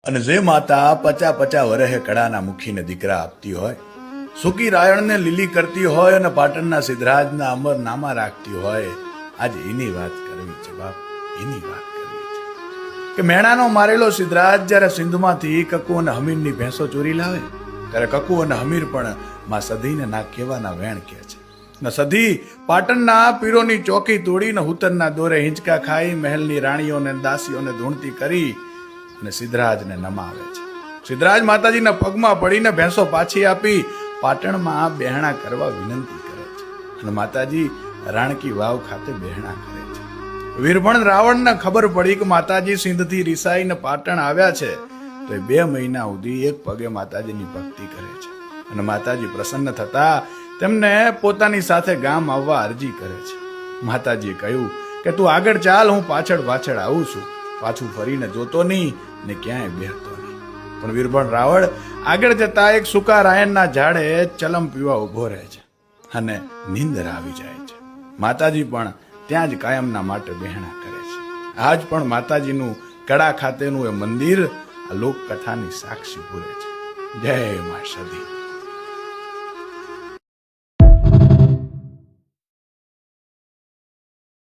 અને જે માતા 50 વર્ષે કડાના મુખીને દીકરા આપતી હોય, સુકી રાયણને લીલી કરતી હોય અને પાટણના સિદ્ધરાજના અમર નામા રાખતી હોય, આજે એની વાત કરવી છે બાપ, એની વાત કરવી છે કે મેણાનો મારેલો સિદ્ધરાજ જ્યારે સિંધમાંથી કકુ અને હમીરની ભેંસો ચોરી લાવે ત્યારે કકુ અને હમીર પણ માં સધીને ના કહેવાના વેણ કહે છે. ને સધી પાટણના પીરોની ચોકી તોડીને હુતરના દોરે હિંચકા ખાઈ મહેલની રાણીઓને દાસીઓને ધૂણતી કરી અને સિદ્ધરાજને નમાવે છે. સિદ્ધરાજ માતાજીના પગમાં પડીને ભેંસો પાછી આપી પાટણમાં બહેણા કરવા વિનંતી કરે છે અને માતાજી રાણકી વાવ ખાતે બહેણા કરે છે. વીરભણ રાવણને ખબર પડી કે માતાજી સિંધથી રિસાઈને પાટણ આવ્યા છે તો એ 2 મહિના સુધી એક પગે માતાજીની ભક્તિ કરે છે અને માતાજી પ્રસન્ન થતા તેમને પોતાની સાથે ગામ આવવા અરજી કરે છે. માતાજીએ કહ્યું કે તું આગળ ચાલ, હું પાછળ પાછળ આવું છું, પાછું ફરીને જોતો નહીં ને ક્યાંય બેહતો નહીં. પણ વીરભણ રાવણ આગળ જતા એક સૂકા રાયણના ઝાડે ચલમ પીવા ઉભો રહે છે અને નીંદર આવી જાય છે. માતાજી પણ ત્યાં જ કાયમના માટે બહેણા કરે છે. આજ પણ માતાજીનું કડા ખાતેનું એ મંદિર આ લોકકથાની સાક્ષી પૂરે છે. જય મા સધી.